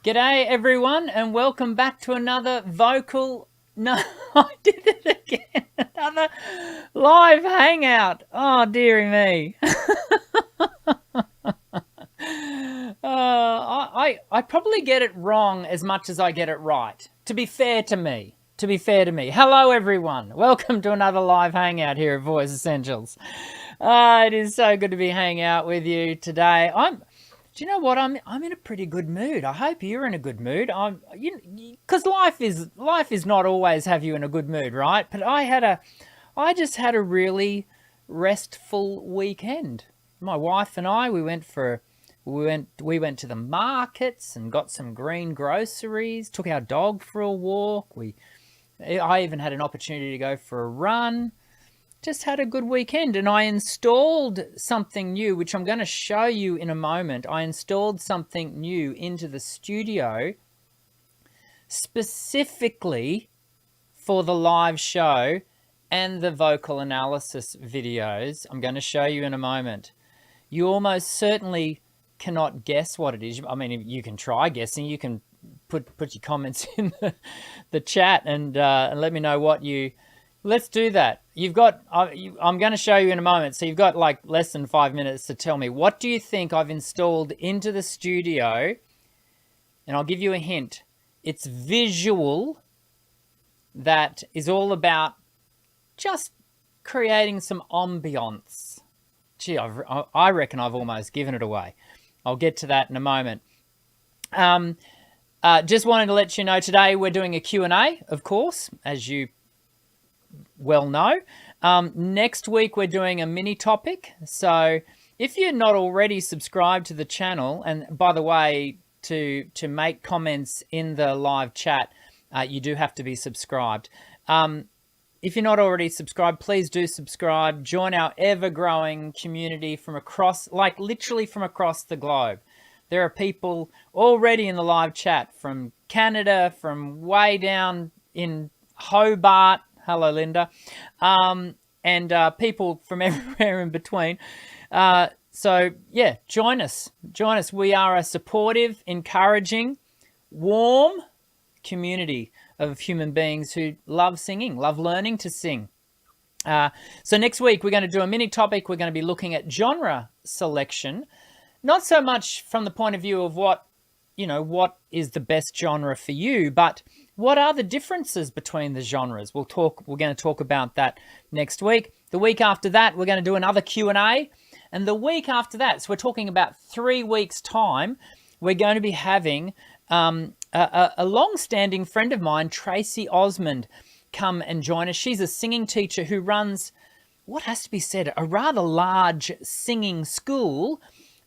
G'day everyone and welcome back to another vocal, no, I did it again, another live hangout. Oh dearie me. I probably get it wrong as much as I get it right, to be fair to me. Hello everyone. Welcome to another live hangout here at Voice Essentials. It is so good to be hanging out with you today. Do you know what? I'm in a pretty good mood. I hope you're in a good mood. Because life is not always have you in a good mood, right? But I just had a really restful weekend. My wife and I, we went to the markets and got some green groceries. Took our dog for a walk. I even had an opportunity to go for a run. Just had a good weekend, and I installed something new, which I'm going to show you in a moment. I installed something new into the studio specifically for the live show and the vocal analysis videos. I'm going to show you in a moment. You almost certainly cannot guess what it is. I mean, you can try guessing. You can put your comments in the chat and let me know what you... Let's do that. I'm going to show you in a moment. So you've got like less than 5 minutes to tell me, what do you think I've installed into the studio? And I'll give you a hint. It's visual that is all about just creating some ambience. Gee, I reckon I've almost given it away. I'll get to that in a moment. Just wanted to let you know today we're doing a Q&A, of course, as you well know. Next week we're doing a mini topic. So if you're not already subscribed to the channel, and by the way, to make comments in the live chat, you do have to be subscribed. If you're not already subscribed, please do subscribe. Join our ever-growing community from across, like literally from across the globe. There are people already in the live chat from Canada, from way down in Hobart. Hello, Linda. And people from everywhere in between. So, yeah, join us. We are a supportive, encouraging, warm community of human beings who love singing, love learning to sing. So next week, we're going to do a mini topic. We're going to be looking at genre selection, not so much from the point of view of what is the best genre for you, but what are the differences between the genres? We're going to talk about that next week. The week after that, we're going to do another Q&A. And the week after that, so we're talking about 3 weeks' time, we're going to be having a long-standing friend of mine, Tracy Osmond, come and join us. She's a singing teacher who runs, what has to be said, a rather large singing school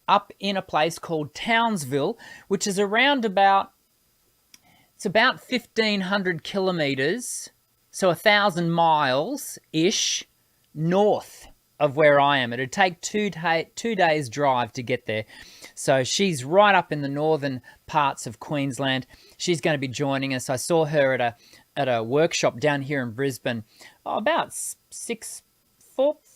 up in a place called Townsville, which is around about 1,500 kilometers, so 1,000 miles-ish north of where I am. It'd take 2 days drive to get there. So she's right up in the northern parts of Queensland. She's going to be joining us. I saw her at a workshop down here in Brisbane about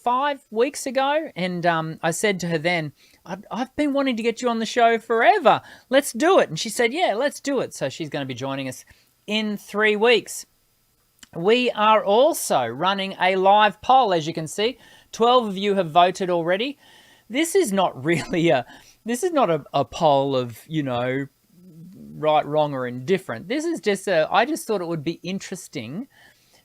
5 weeks ago, and I said to her then, I've been wanting to get you on the show forever. Let's do it. And she said, yeah, let's do it. So she's going to be joining us in 3 weeks. We are also running a live poll, as you can see. 12 of you have voted already. This is not really a poll of, right, wrong, or indifferent. This is just I just thought it would be interesting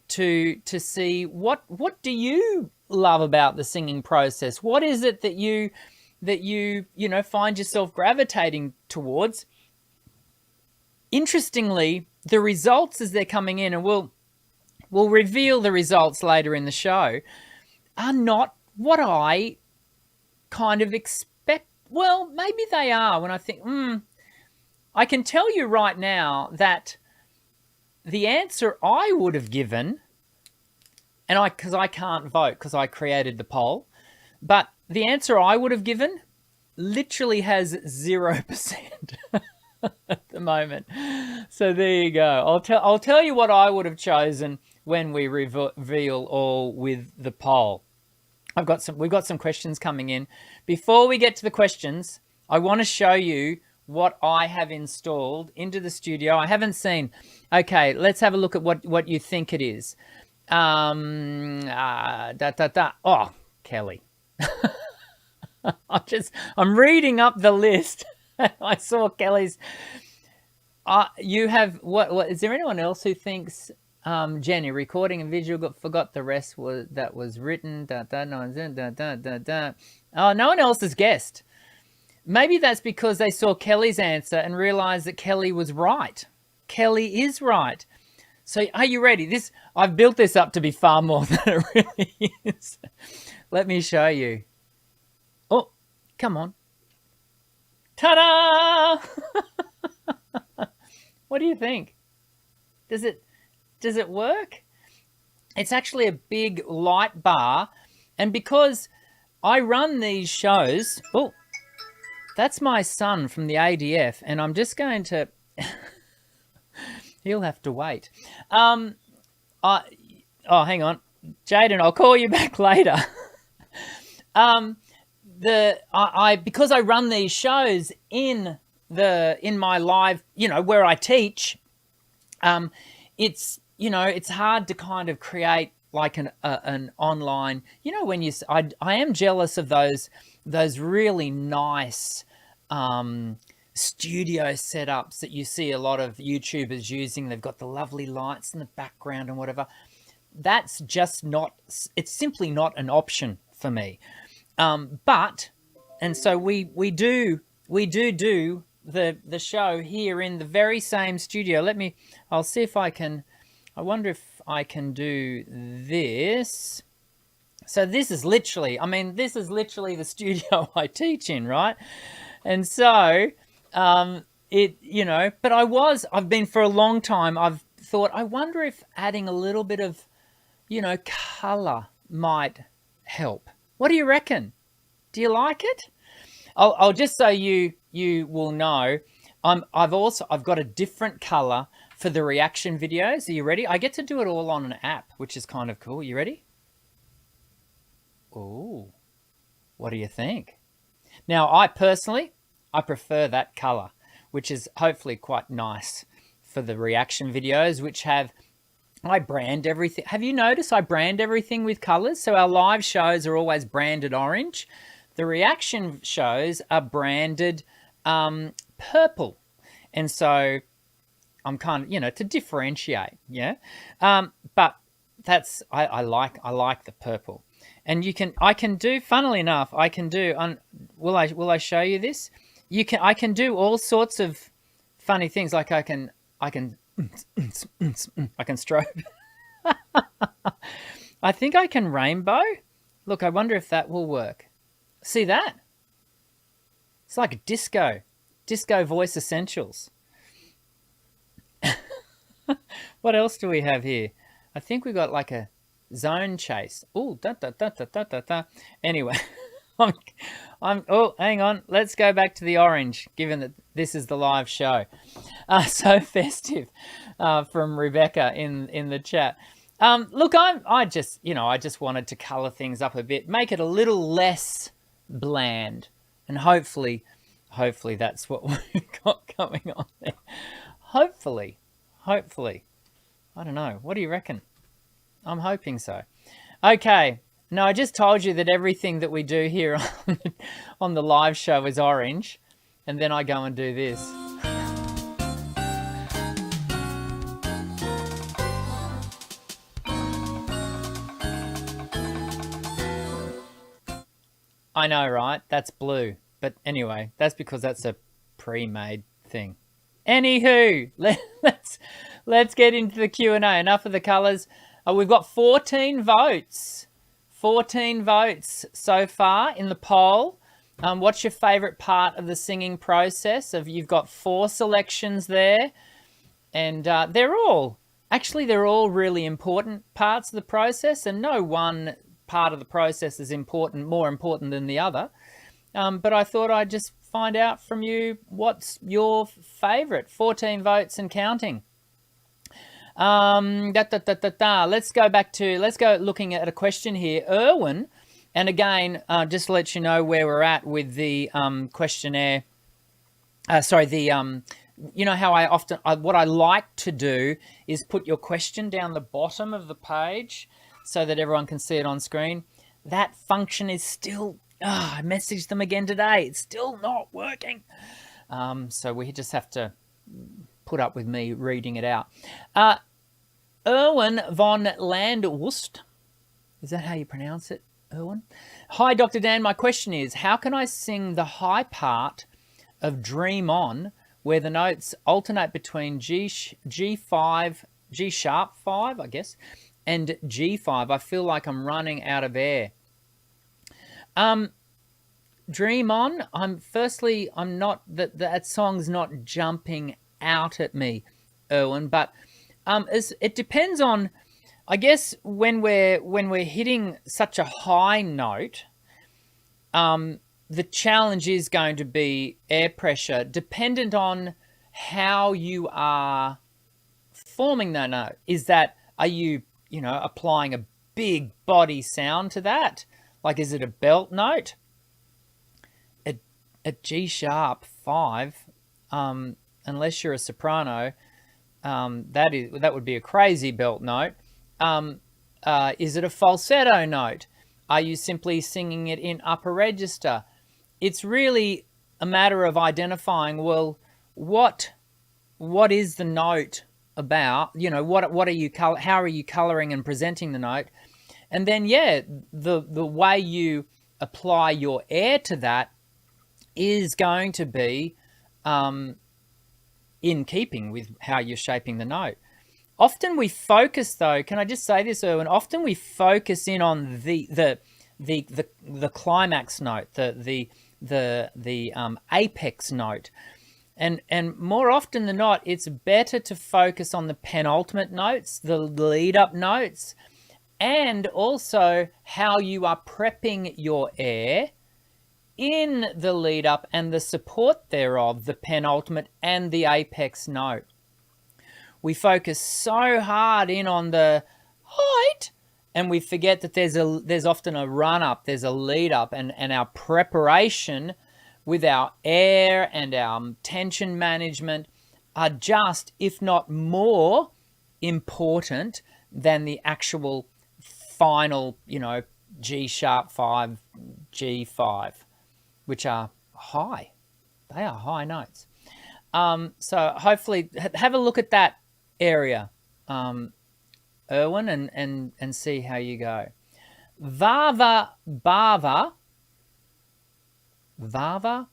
to see what do you love about the singing process? What is it that you find yourself gravitating towards? Interestingly, the results as they're coming in, and we'll reveal the results later in the show, are not what I kind of expect. Well, maybe they are when I think, I can tell you right now that the answer I would have given, and because I can't vote because I created the poll, but the answer I would have given literally has 0% at the moment. So there you go. I'll tell you what I would have chosen when we reveal all with the poll. We've got some questions coming in. Before we get to the questions, I want to show you what I have installed into the studio. I haven't seen. Okay, let's have a look at what you think it is. Oh, Kelly. I'm reading up the list. I saw Kelly's. You have what? Is there anyone else who thinks Jenny recording and visual? Forgot the rest was written. Oh, no one else has guessed. Maybe that's because they saw Kelly's answer and realized that Kelly was right. Kelly is right. So are you ready? I've built this up to be far more than it really is. Let me show you. Oh, come on. Ta-da! What do you think? Does it work? It's actually a big light bar, and because I run these shows, oh, that's my son from the ADF, and I'm just going to he'll have to wait. Hang on. Jaden, I'll call you back later. Because I run these shows in my live, where I teach, it's hard to kind of create like an online, when I am jealous of those really nice studio setups that you see a lot of YouTubers using. They've got the lovely lights in the background and whatever. That's just it's simply not an option for me. And so we do the show here in the very same studio. I'll see if I wonder if I can do this. So this is literally the studio I teach in, right? And so, but I've been for a long time, I've thought, I wonder if adding a little bit of, color might help. What do you reckon? Do you like it? I'll just so you will know, I've got a different color for the reaction videos. Are you ready? I get to do it all on an app, which is kind of cool. You ready? Oh, what do you think? Now, I prefer that color, which is hopefully quite nice for the reaction videos, which I brand everything. Have you noticed I brand everything with colors? So our live shows are always branded orange. The reaction shows are branded purple. And so I'm kind of, to differentiate, yeah. But I like the purple. And I can do, funnily enough, will I show you this? I can do all sorts of funny things. Like I can strobe. I think I can rainbow. Look, I wonder if that will work. See that? It's like a disco voice essentials. What else do we have here? I think we got like a zone chase. Oh, Anyway, hang on. Let's go back to the orange, given that this is the live show. So festive, from Rebecca in the chat. Look, I just wanted to color things up a bit, make it a little less bland, and hopefully that's what we've got coming on there. Hopefully. I don't know. What do you reckon? I'm hoping so. Okay. No, I just told you that everything that we do here on the live show is orange, and then I go and do this. I know, right? That's blue. But anyway, that's because that's a pre-made thing. Anywho, let's get into the Q&A. Enough of the colours. We've got 14 votes. 14 votes so far in the poll. What's your favourite part of the singing process? You've got 4 selections there. And they're all really important parts of the process, and no one part of the process is more important than the other. But I thought I'd just find out from you what's your favourite. 14 votes and counting. Let's go looking at a question here. Erwin, and again, just to let you know where we're at with the questionnaire sorry, you know how what I like to do is put your question down the bottom of the page so that everyone can see it on screen. That function is still, I messaged them again today. It's still not working. So we just have to put up with me reading it out. Erwin von Landwust. Is that how you pronounce it, Erwin? Hi, Dr. Dan. My question is, how can I sing the high part of Dream On, where the notes alternate between G5, G sharp 5, I guess, and G5? I feel like I'm running out of air. Dream On, I'm not, that song's not jumping out at me, Erwin, but it depends on, I guess, when we're hitting such a high note, the challenge is going to be air pressure, dependent on how you are forming that note. Are you applying a big body sound to that? Like, is it a belt note? At G sharp 5, unless you're a soprano, that would be a crazy belt note. Is it a falsetto note? Are you simply singing it in upper register? It's really a matter of identifying, well, what is the note about? What are you how are you coloring and presenting the note? And then, the way you apply your air to that is going to be in keeping with how you're shaping the note. Often we focus, though, can I just say this, Erwin? Often we focus in on the climax note, the apex note, and more often than not, it's better to focus on the penultimate notes, the lead-up notes, and also how you are prepping your air in the lead-up and the support thereof, the penultimate and the apex note. We focus so hard in on the height, and we forget that there's often a run-up, there's a lead-up, and our preparation with our air and our tension management are just, if not more, important than the actual final, G sharp 5, G5, which are high. They are high notes. So hopefully have a look at that area, Erwin, and see how you go. Vava, bava, vava,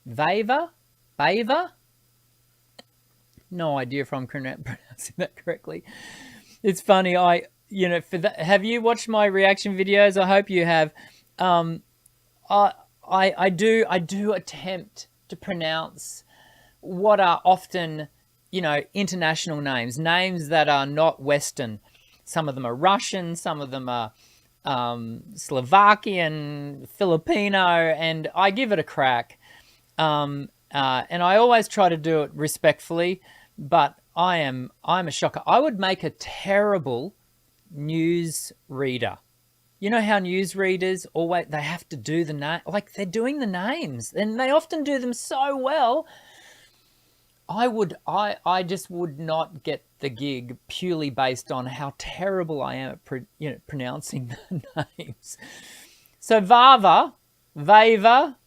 vava, bava. No idea if I'm pronouncing that correctly. It's funny. Have you watched my reaction videos? I hope you have. I do attempt to pronounce what are often, international names that are not Western. Some of them are Russian, some of them are Slovakian, Filipino, and I give it a crack. And I always try to do it respectfully, but I'm a shocker. I would make a terrible news reader. You know how news readers always, they have to do the name, like they're doing the names, and they often do them so well. I just would not get the gig purely based on how terrible I am at pronouncing the names. So Vava, Vava.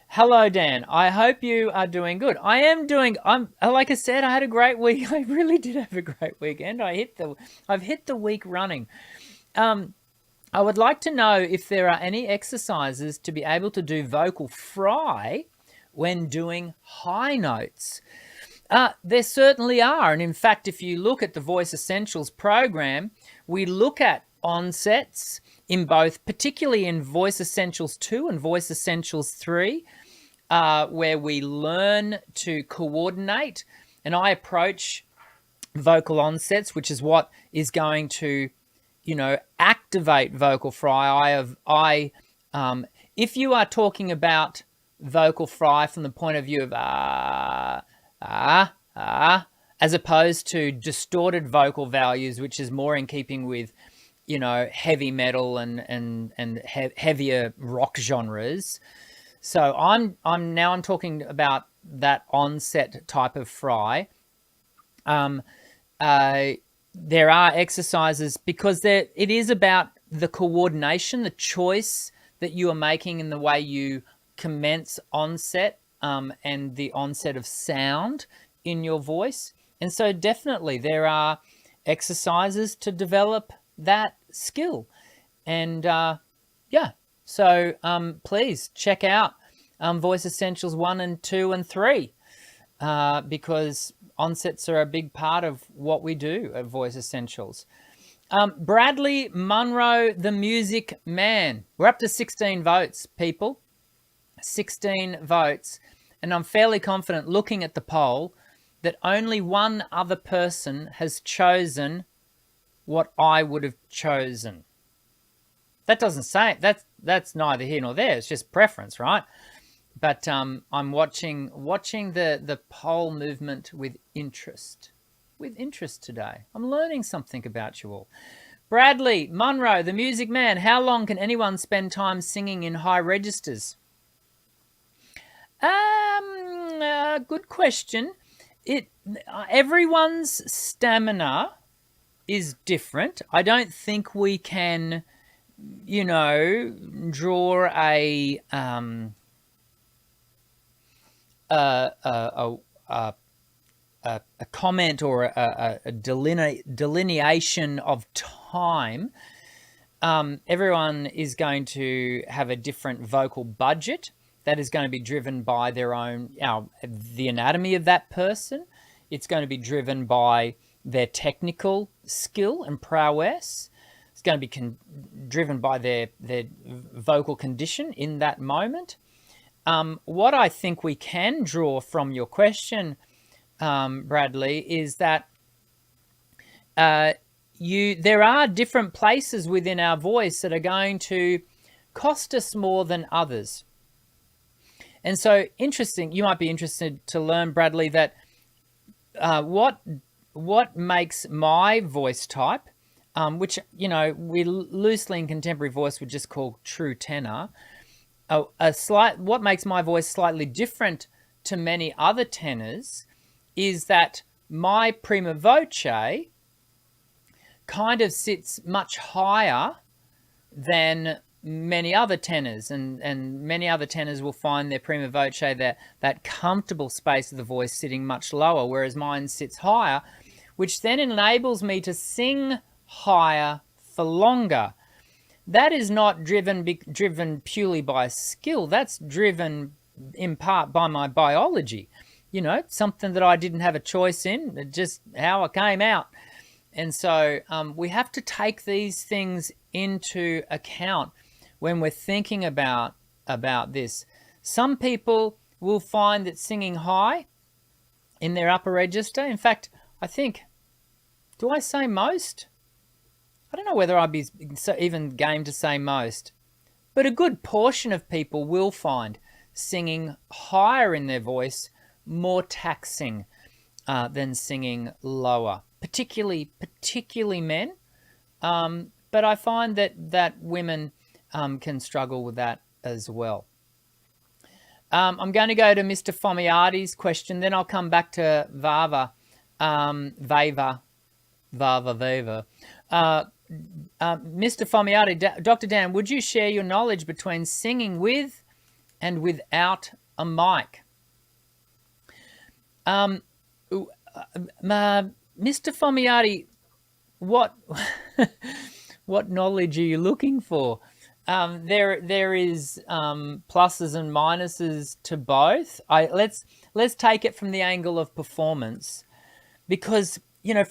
Hello, Dan. I hope you are doing good. Like I said, I had a great week. I really did have a great weekend. I've hit the week running. I would like to know if there are any exercises to be able to do vocal fry when doing high notes. There certainly are. And in fact, if you look at the Voice Essentials program, we look at onsets in both, particularly in Voice Essentials 2 and Voice Essentials 3, where we learn to coordinate. And I approach vocal onsets, which is what is going to, activate vocal fry. If you are talking about vocal fry from the point of view of as opposed to distorted vocal values, which is more in keeping with, heavy metal and heavier rock genres, So I'm talking about that onset type of fry. There are exercises because it is about the coordination, the choice that you are making in the way you commence onset, and the onset of sound in your voice. And so definitely there are exercises to develop that skill. And yeah, so please check out Voice Essentials 1 and 2 and 3, because onsets are a big part of what we do at Voice Essentials. Bradley Munro, the Music Man. We're up to 16 votes, people. 16 votes. And I'm fairly confident, looking at the poll, that only one other person has chosen what I would have chosen. That doesn't say it. That's neither here nor there. It's just preference, right? But I'm watching the poll movement with interest. With interest today. I'm learning something about you all. Bradley Munro, the Music Man. How long can anyone spend time singing in high registers? Good question. Everyone's stamina is different. I don't think we can, draw a comment or a delineation of time. Everyone is going to have a different vocal budget that is going to be driven by their own, the anatomy of that person. It's going to be driven by their technical skill and prowess. It's going to be driven by their vocal condition in that moment. What I think we can draw from your question, Bradley, is that there are different places within our voice that are going to cost us more than others. And so, interesting, you might be interested to learn, Bradley, that what makes my voice type, which, we loosely in contemporary voice would just call true tenor, what makes my voice slightly different to many other tenors is that my prima voce kind of sits much higher than many other tenors, and many other tenors will find their prima voce, that comfortable space of the voice, sitting much lower, whereas mine sits higher, which then enables me to sing higher for longer. That is not driven purely by skill. That's driven in part by my biology. Something that I didn't have a choice in, just how I came out. And so we have to take these things into account when we're thinking about this. Some people will find that singing high in their upper register, in fact, I think, do I say most? I don't know whether I'd be even game to say most, but a good portion of people will find singing higher in their voice more taxing than singing lower, particularly men. But I find that women can struggle with that as well. I'm going to go to Mr. Fomiati's question, then I'll come back to Vava. Mr. Fomiati, Dr. Dan, would you share your knowledge between singing with and without a mic? Mr. Fomiati, what what knowledge are you looking for? There is pluses and minuses to both. Let's take it from the angle of performance, because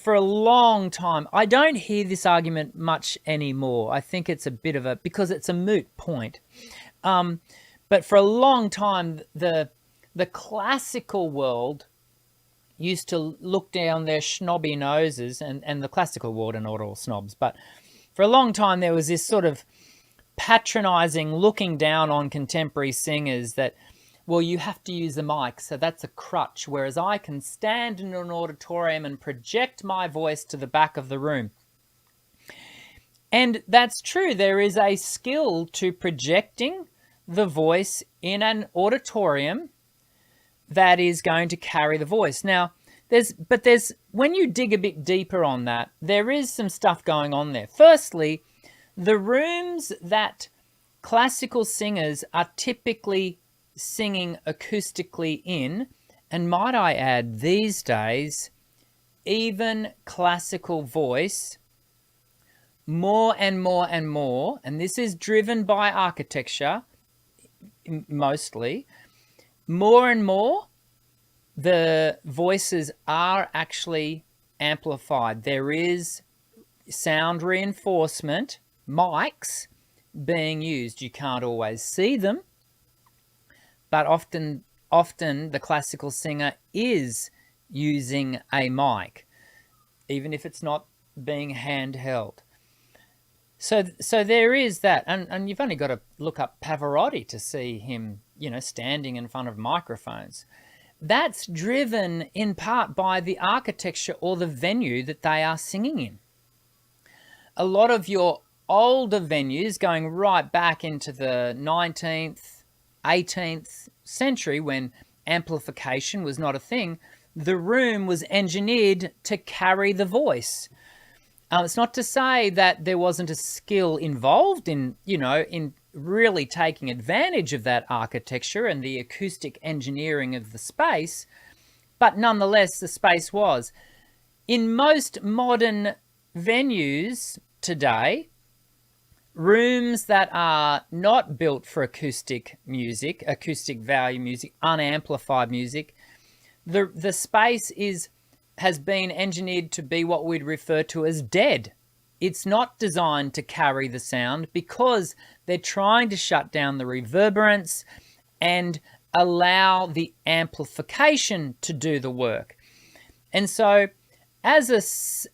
for a long time, I don't hear this argument much anymore. I think it's a bit of because it's a moot point. But for a long time, the classical world used to look down their snobby noses, and the classical world are not all snobs, but for a long time there was this sort of patronizing looking down on contemporary singers that, well, you have to use a mic, so that's a crutch, whereas I can stand in an auditorium and project my voice to the back of the room. And that's true. There is a skill to projecting the voice in an auditorium that is going to carry the voice. Now, there's when you dig a bit deeper on that, there is some stuff going on there. Firstly, the rooms that classical singers are typically singing acoustically in, and might I add, these days, even classical voice, more and more and more, and this is driven by architecture mostly, more and more, the voices are actually amplified. There is sound reinforcement, mics being used. You can't always see them, but often the classical singer is using a mic, even if it's not being handheld. So there is that, and you've only got to look up Pavarotti to see him, standing in front of microphones. That's driven in part by the architecture or the venue that they are singing in. A lot of your older venues, going right back into the 19th, 18th century, when amplification was not a thing, the room was engineered to carry the voice. It's not to say that there wasn't a skill involved in really taking advantage of that architecture and the acoustic engineering of the space, but nonetheless, the space was. In most modern venues today, rooms that are not built for acoustic music, acoustic value music, unamplified music, the space has been engineered to be what we'd refer to as dead. It's not designed to carry the sound because they're trying to shut down the reverberance and allow the amplification to do the work. And so as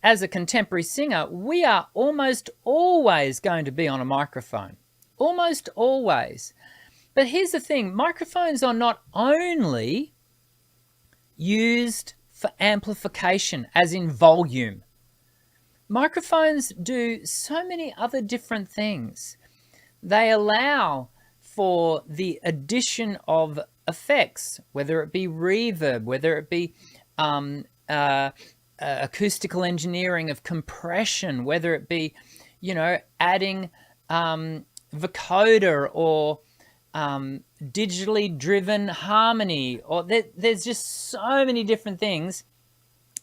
a contemporary singer, we are almost always going to be on a microphone. Almost always. But here's the thing, microphones are not only used for amplification, as in volume. Microphones do so many other different things. They allow for the addition of effects, whether it be reverb, whether it be acoustical engineering of compression, whether it be, adding vocoder or digitally driven harmony, or there's just so many different things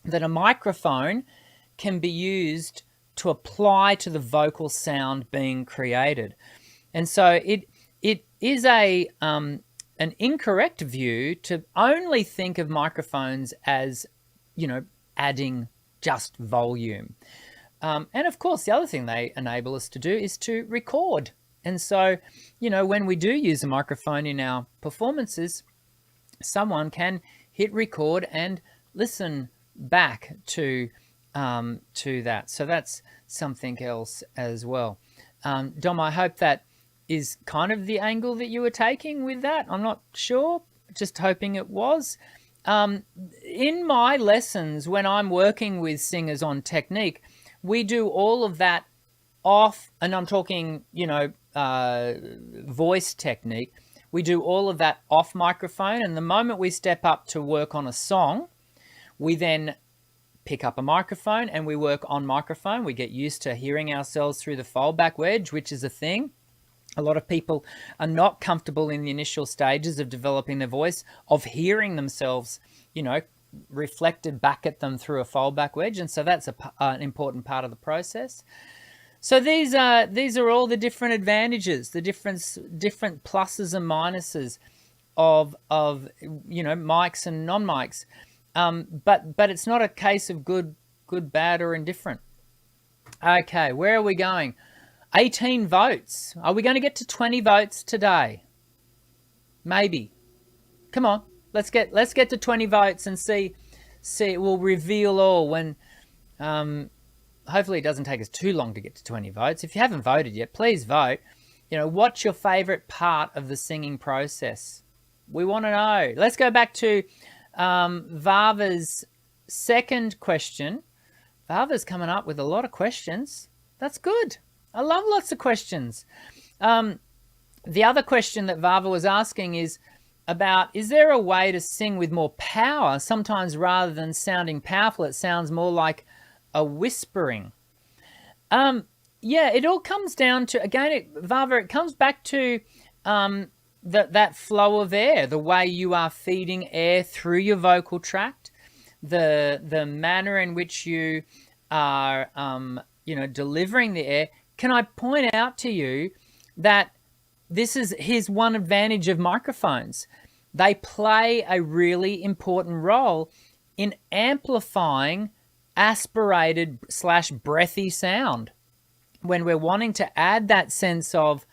that a microphone can be used to apply to the vocal sound being created. And so it is an incorrect view to only think of microphones as, adding just volume. And of course, the other thing they enable us to do is to record. And so, when we do use a microphone in our performances, someone can hit record and listen back to that. So that's something else as well. Dom, I hope that is kind of the angle that you were taking with that. I'm not sure, just hoping it was. In my lessons, when I'm working with singers on technique, we do all of that off, and I'm talking, voice technique. We do all of that off microphone, and the moment we step up to work on a song, we then pick up a microphone and we work on microphone. We get used to hearing ourselves through the foldback wedge, which is a thing. A lot of people are not comfortable in the initial stages of developing their voice, of hearing themselves, reflected back at them through a foldback wedge. And so that's an important part of the process. So these are all the different advantages, the different pluses and minuses of mics and non-mics. But it's not a case of good, bad, or indifferent. Okay, where are we going? 18 votes. Are we going to get to 20 votes today? Maybe. Come on, let's get to 20 votes and see. We'll reveal all when. Hopefully, it doesn't take us too long to get to 20 votes. If you haven't voted yet, please vote. What's your favorite part of the singing process? We want to know. Let's go back to Vava's second question. Vava's coming up with a lot of questions. That's good. I love lots of questions. The other question that Vava was asking is about, is there a way to sing with more power? Sometimes rather than sounding powerful, it sounds more like a whispering. Yeah, it all comes down to, again, Vava, it comes back to that flow of air, the way you are feeding air through your vocal tract, the manner in which you are, delivering the air. Can I point out to you that here's one advantage of microphones. They play a really important role in amplifying aspirated / breathy sound. When we're wanting to add that sense of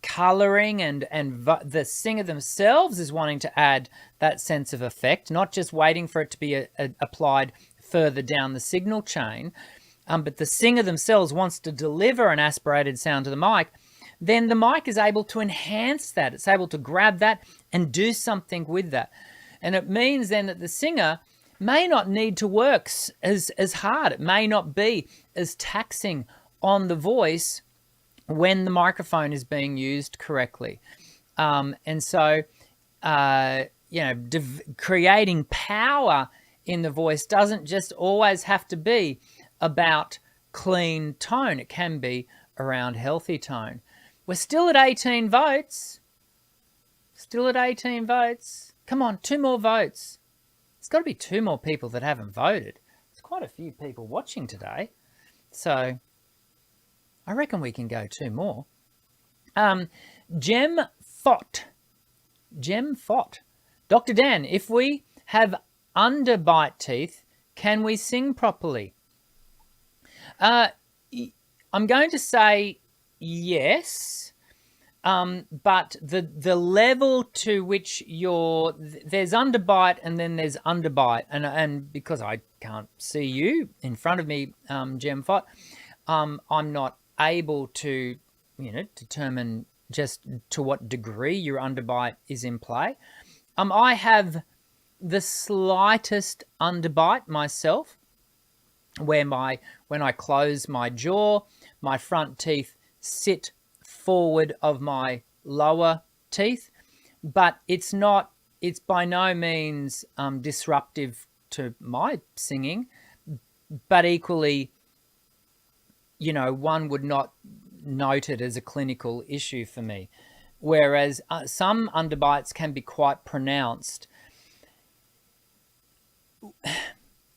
colouring, and the singer themselves is wanting to add that sense of effect, not just waiting for it to be applied further down the signal chain, but the singer themselves wants to deliver an aspirated sound to the mic, then the mic is able to enhance that. It's able to grab that and do something with that. And it means then that the singer may not need to work as hard. It may not be as taxing on the voice when the microphone is being used correctly. And so, creating power in the voice doesn't just always have to be about clean tone. It can be around healthy tone. We're still at 18 votes. Still at 18 votes. Come on, 2 more votes. There's got to be 2 more people that haven't voted. There's quite a few people watching today. So I reckon we can go 2 more. Gem Fott. Dr. Dan, if we have underbite teeth, can we sing properly? I'm going to say yes, but the level to which there's underbite and then there's underbite, and because I can't see you in front of me, Gem Fott, I'm not able to determine just to what degree your underbite is in play. I have the slightest underbite myself, where when I close my jaw, my front teeth sit forward of my lower teeth, but it's by no means disruptive to my singing, but equally, one would not note it as a clinical issue for me. Whereas some underbites can be quite pronounced.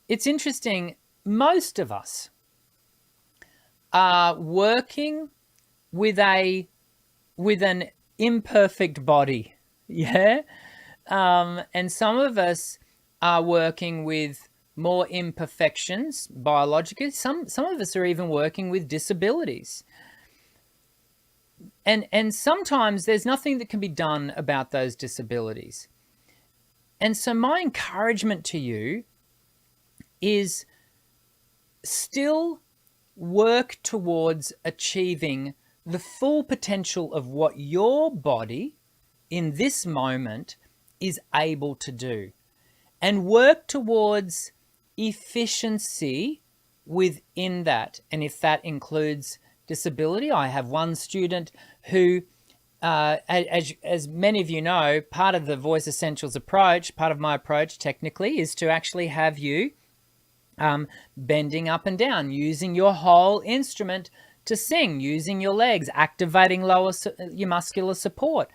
It's interesting. Most of us are working with an imperfect body, yeah? And some of us are working with more imperfections biologically. Some of us are even working with disabilities. And sometimes there's nothing that can be done about those disabilities. And so my encouragement to you is still work towards achieving the full potential of what your body in this moment is able to do, and work towards efficiency within that. And if that includes disability, I have one student who, as many of you know, part of the Voice Essentials approach, part of my approach technically, is to actually have you bending up and down, using your whole instrument to sing, using your legs, activating your muscular support.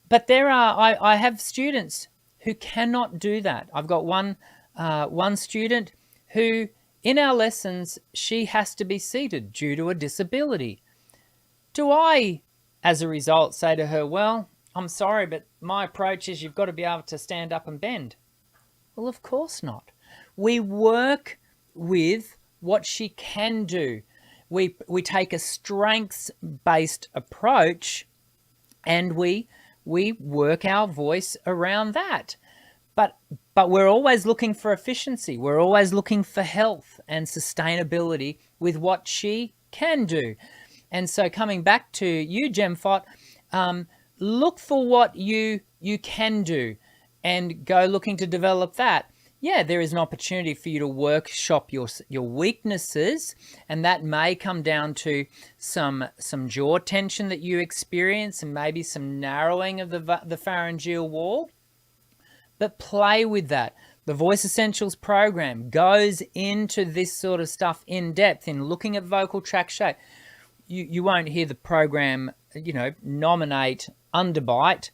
But I have students who cannot do that. I've got one student who, in our lessons, she has to be seated due to a disability. Do I, as a result, say to her, well, I'm sorry, but my approach is you've got to be able to stand up and bend? Well, of course not. We work with what she can do. We take a strengths-based approach, and we work our voice around that. But we're always looking for efficiency. We're always looking for health and sustainability with what she can do. And so coming back to you, Gem Fott, look for what you can do and go looking to develop that. yeah, there is an opportunity for you to workshop your weaknesses, and that may come down to some jaw tension that you experience, and maybe some narrowing of the pharyngeal wall. But play with that. The Voice Essentials program goes into this sort of stuff in depth in looking at vocal tract shape. You won't hear the program, nominate underbite,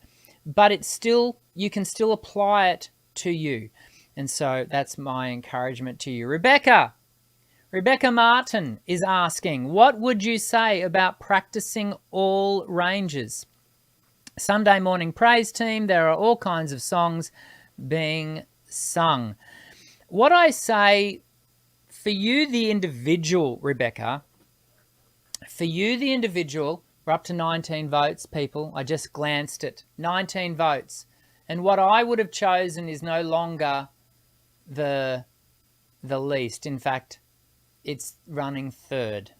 but it's still, you can still apply it to you. And so that's my encouragement to you. Rebecca Martin is asking, what would you say about practicing all ranges? Sunday morning praise team, there are all kinds of songs being sung. What I say for you, the individual, Rebecca, we're up to 19 votes, people. I just glanced at 19 votes. And what I would have chosen is no longer the least. In fact, it's running third,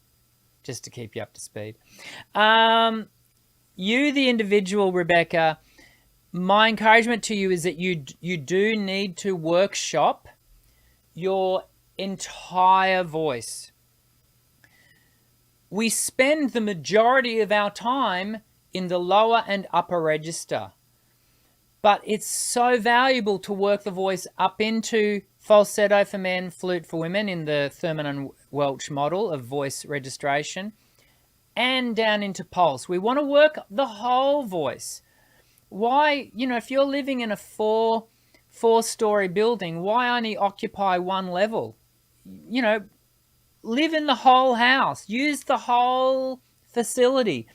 just to keep you up to speed. You, the individual, Rebecca, my encouragement to you is that you do need to workshop your entire voice. We spend the majority of our time in the lower and upper register, but it's so valuable to work the voice up into falsetto for men, flute for women in the Thurman and Welch model of voice registration, and down into pulse. We want to work the whole voice. Why, if you're living in a four-story building, why only occupy one level? Live in the whole house. Use the whole facility.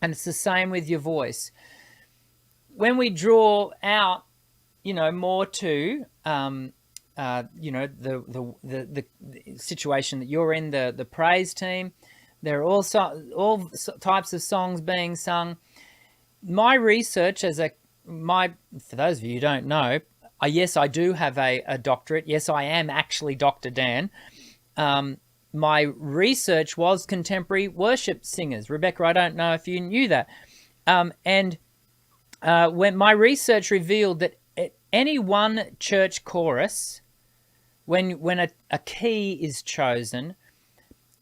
And it's the same with your voice. When we draw out, more to, the situation that you're in, the praise team, there are also all types of songs being sung. My research for those of you who don't know, yes, I do have a doctorate. Yes, I am actually Dr. Dan. My research was contemporary worship singers. Rebecca, I don't know if you knew that. When my research revealed that at any one church chorus, when a key is chosen,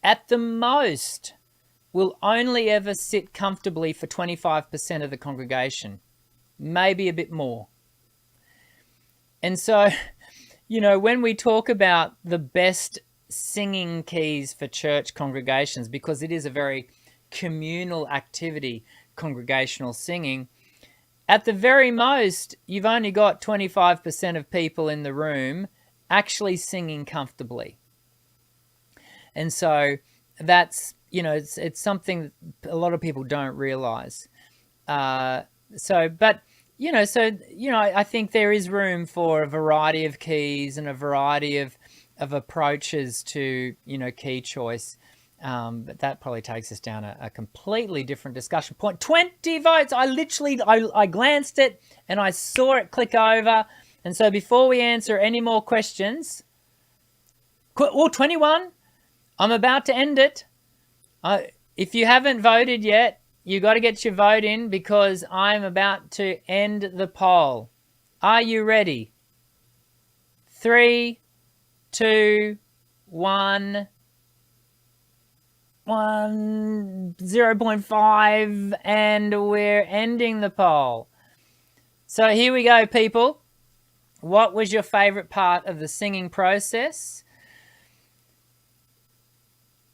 at the most will only ever sit comfortably for 25% of the congregation, maybe a bit more. And so, when we talk about the best singing keys for church congregations, because it is a very communal activity, congregational singing, at the very most, you've only got 25% of people in the room actually singing comfortably. And so that's, it's something a lot of people don't realize. I think there is room for a variety of keys and a variety of approaches to, key choice. But that probably takes us down a completely different discussion point. 20 votes. I glanced it and I saw it click over. And so before we answer any more questions, 21, I'm about to end it. If you haven't voted yet, you got to get your vote in because I'm about to end the poll. Are you ready? 3, 2, 1, 0.5, and we're ending the poll. So here we go, people. What was your favorite part of the singing process?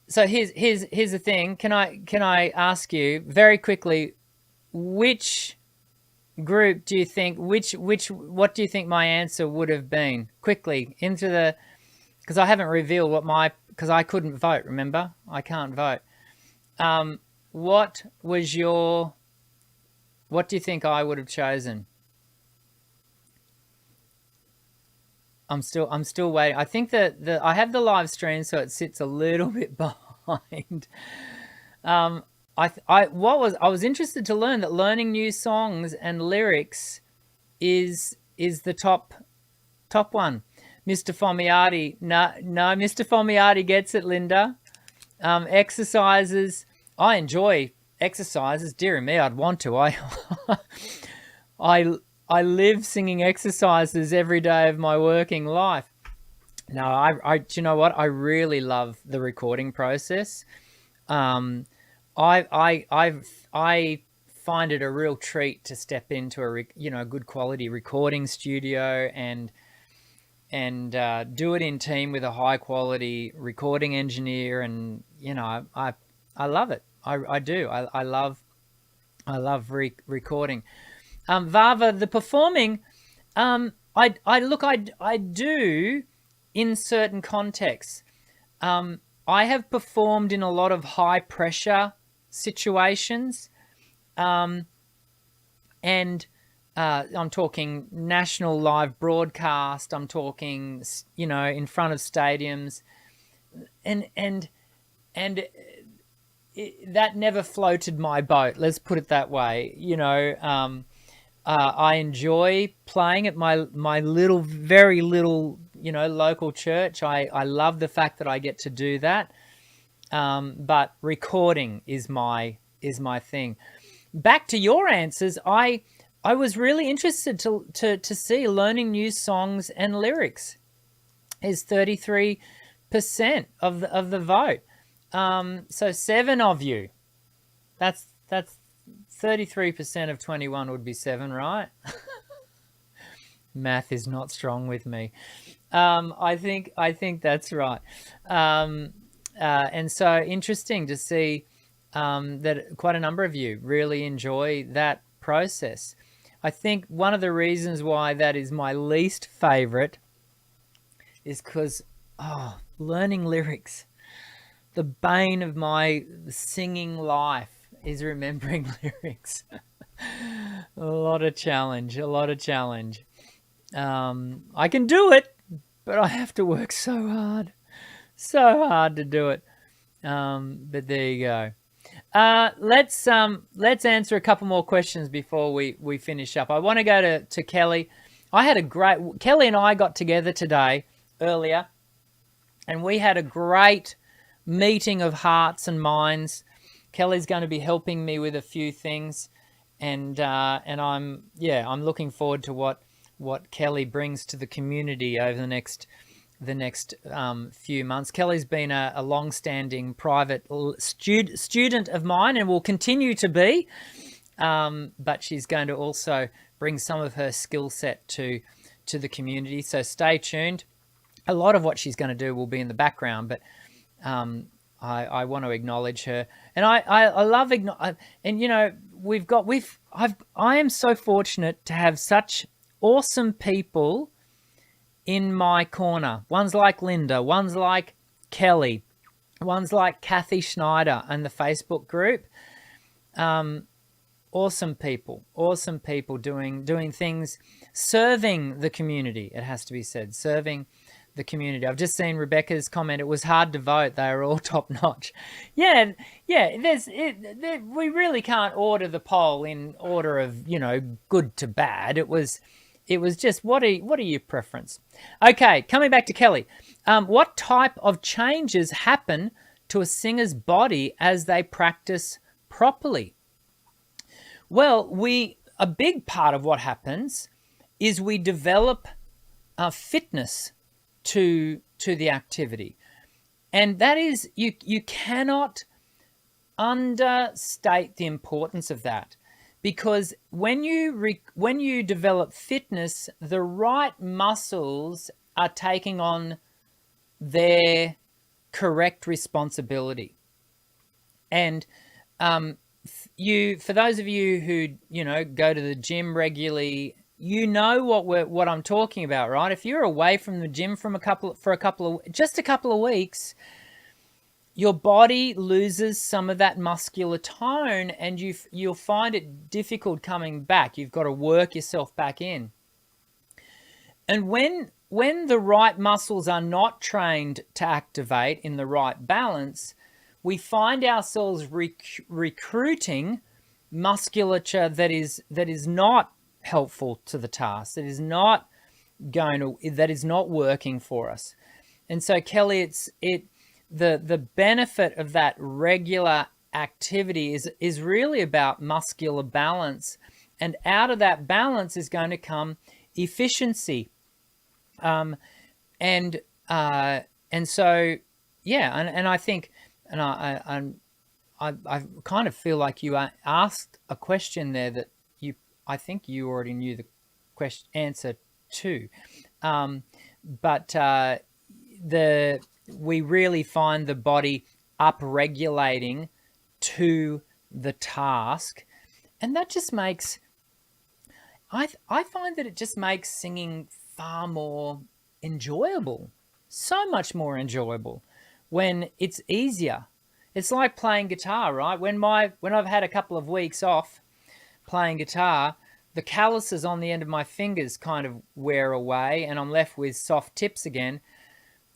So here's the thing. Can I ask you very quickly, which group do you think, what do you think my answer would have been? Quickly, because I haven't revealed because I couldn't vote, remember? I can't vote. What do you think I would have chosen? I'm still waiting. I think that I have the live stream, so it sits a little bit behind. I was interested to learn that learning new songs and lyrics is the top one. Mr. Fomiati, no, Mr. Fomiati gets it, Linda. Exercises. I enjoy exercises. Dear me, I'd want to. I live singing exercises every day of my working life. No, do you know what? I really love the recording process. Um, I find it a real treat to step into a good quality recording studio and do it in team with a high quality recording engineer, and I love it. I do. I love recording. Vava, the performing, I do in certain contexts. I have performed in a lot of high pressure situations, and I'm talking national live broadcast. I'm talking, in front of stadiums, and that never floated my boat. Let's put it that way. I enjoy playing at my little, very little, local church. I love the fact that I get to do that. But recording is my thing. Back to your answers, I was really interested to see learning new songs and lyrics is 33% of the vote. So 7 of you. That's 33% of 21 would be 7, right? Math is not strong with me. I think that's right. And so interesting to see that quite a number of you really enjoy that process. I think one of the reasons why that is my least favorite is because, learning lyrics, the bane of my singing life is remembering lyrics. a lot of challenge. I can do it, but I have to work so hard to do it. But there you go. Let's answer a couple more questions before we finish up. I want to go to Kelly. Kelly and I got together today earlier, and we had a great meeting of hearts and minds. Kelly's going to be helping me with a few things, and I'm looking forward to what Kelly brings to the community over the next few months. Kelly's been a long-standing private student of mine and will continue to be, but she's going to also bring some of her skill set to the community. So stay tuned. A lot of what she's going to do will be in the background, but I want to acknowledge her, and I love and I am so fortunate to have such awesome people in my corner. Ones like Linda, ones like Kelly, ones like Kathy Schneider and the Facebook group. Awesome people doing things, serving the community. It has to be said, serving the community. I've just seen Rebecca's comment. It was hard to vote. They are all top notch. Yeah. We really can't order the poll in order of good to bad. It was just what are your preference? Okay, coming back to Kelly. What type of changes happen to a singer's body as they practice properly? Well, a big part of what happens is we develop fitness to the activity, and that is you cannot understate the importance of that, because when you develop fitness, the right muscles are taking on their correct responsibility. And for those of you who go to the gym regularly, what I'm talking about, right? If you're away from the gym for a couple of weeks, your body loses some of that muscular tone, and you'll find it difficult coming back. You've got to work yourself back in. And when the right muscles are not trained to activate in the right balance, we find ourselves recruiting musculature that is not helpful to the task, that is not working for us. And so, Kelly, the benefit of that regular activity is really about muscular balance And out of that balance is going to come efficiency. And so, yeah, and I think, and I kind of feel like you asked a question there that I think you already knew the answer to, but we really find the body upregulating to the task, and that just makes I find that it just makes singing far more enjoyable, so much more enjoyable when it's easier. It's like playing guitar, right? When I've had a couple of weeks off playing guitar, the calluses on the end of my fingers kind of wear away and I'm left with soft tips again.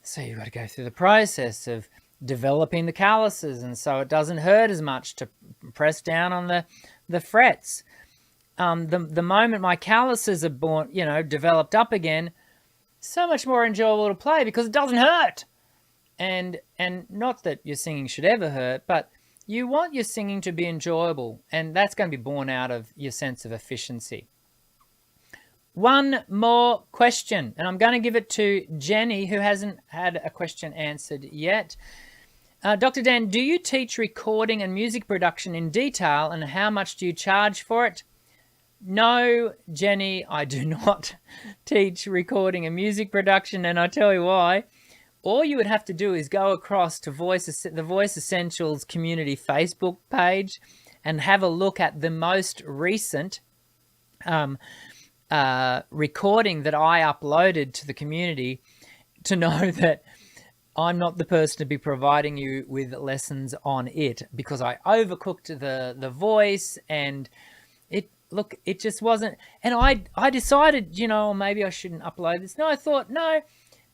So you've got to go through the process of developing the calluses, and so it doesn't hurt as much to press down on the frets. The moment my calluses are developed up again, so much more enjoyable to play because it doesn't hurt. And not that your singing should ever hurt, but you want your singing to be enjoyable, and that's going to be born out of your sense of efficiency. One more question, and I'm going to give it to Jenny, who hasn't had a question answered yet. Dr. Dan, do you teach recording and music production in detail, and how much do you charge for it? No, Jenny, I do not teach recording and music production, and I'll tell you why. All you would have to do is go across to the Voice Essentials community Facebook page and have a look at the most recent recording that I uploaded to the community to know that I'm not the person to be providing you with lessons on it, because I overcooked the voice, and it just wasn't. And I decided, maybe I shouldn't upload this. No, I thought, no,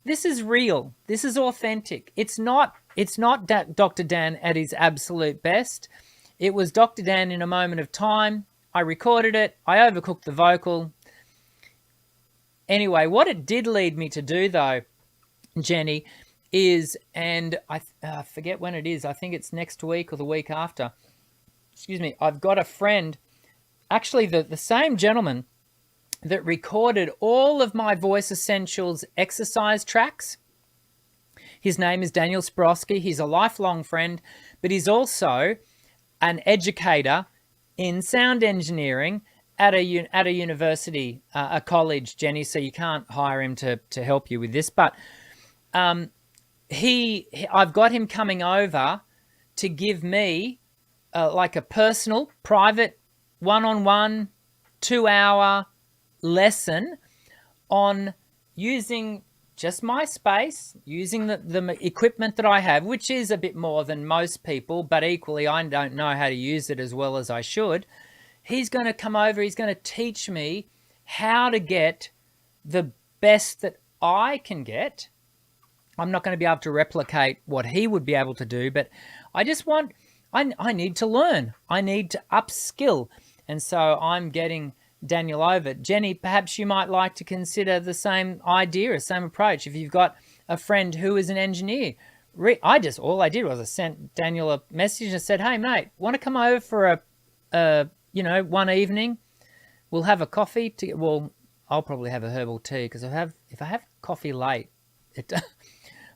this is real. This is authentic. It's not Dr. Dan at his absolute best. It was Dr. Dan in a moment of time. I recorded it. I overcooked the vocal. Anyway, what it did lead me to do, though, Jenny, is, and I forget when it is. I think it's next week or the week after. Excuse me. I've got a friend, actually the same gentleman that recorded all of my Voice Essentials exercise tracks. His name is Daniel Sprosky. He's a lifelong friend, but he's also an educator in sound engineering at a university, a college, Jenny, so you can't hire him to help you with this. But I've got him coming over to give me like a personal, private, one-on-one, 2-hour lesson on using just my space, using the equipment that I have, which is a bit more than most people, but equally I don't know how to use it as well as I should. He's going to come over, he's going to teach me how to get the best that I can get. I'm not going to be able to replicate what he would be able to do, but I need to learn. I need to upskill. And so I'm getting Daniel over. Jenny, perhaps you might like to consider the same idea, the same approach. If you've got a friend who is an engineer, all I did was I sent Daniel a message and said, hey, mate, want to come over for one evening? We'll have a coffee. I'll probably have a herbal tea, because if I have coffee late,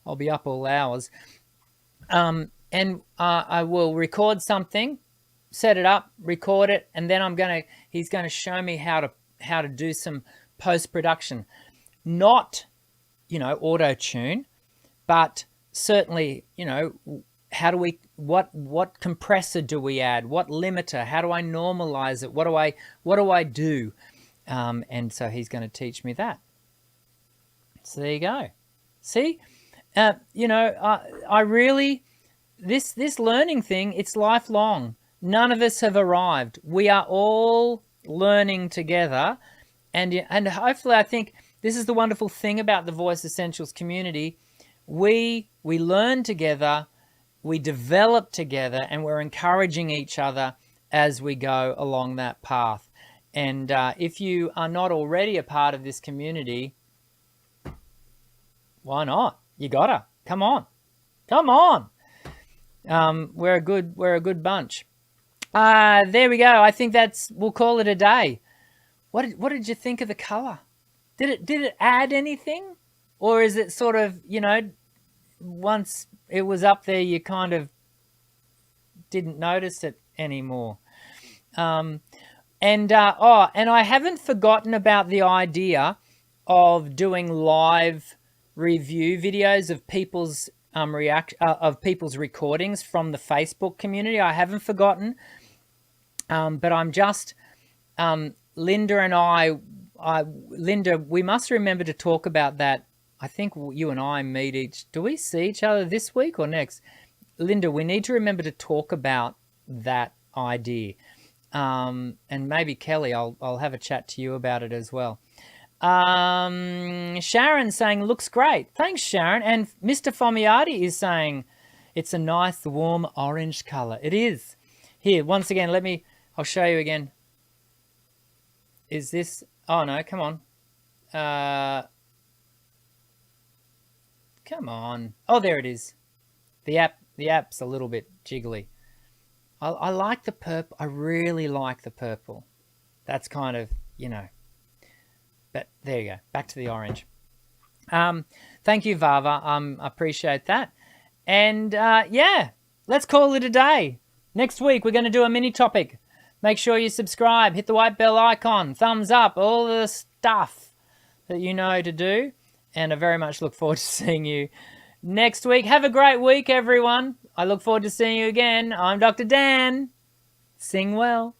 I'll be up all hours. And I will record something, set it up, record it, and then he's going to show me how to do some post-production. Not, auto-tune, but certainly, what compressor do we add? What limiter? How do I normalize it? What do I do? And so he's going to teach me that. So there you go. See, I really, this learning thing, it's lifelong. None of us have arrived. We are all learning together. And hopefully, I think this is the wonderful thing about the Voice Essentials community. We learn together, we develop together, and we're encouraging each other as we go along that path. And if you are not already a part of this community, why not? You gotta. Come on. We're a good bunch. There we go. I think we'll call it a day. What did you think of the color? Did it add anything? Or is it sort of, once it was up there, you kind of didn't notice it anymore? And I haven't forgotten about the idea of doing live review videos of people's people's recordings from the Facebook community. I haven't forgotten, but I'm just Linda and Linda, we must remember to talk about that. I think you and I do we see each other this week or next? Linda, we need to remember to talk about that idea. And maybe Kelly, I'll have a chat to you about it as well. Sharon saying looks great. Thanks, Sharon. And Mr. Fomiati is saying it's a nice warm orange color. It is. Here, once again, I'll show you again. Is this? Oh no, come on. Come on. Oh, there it is. The app's a little bit jiggly. I like the purple. I really like the purple. That's kind of, but there you go. Back to the orange. Thank you, Vava. I appreciate that. And yeah, let's call it a day. Next week, we're going to do a mini topic. Make sure you subscribe, hit the white bell icon, thumbs up, all the stuff that you know to do. And I very much look forward to seeing you next week. Have a great week, everyone. I look forward to seeing you again. I'm Dr. Dan. Sing well.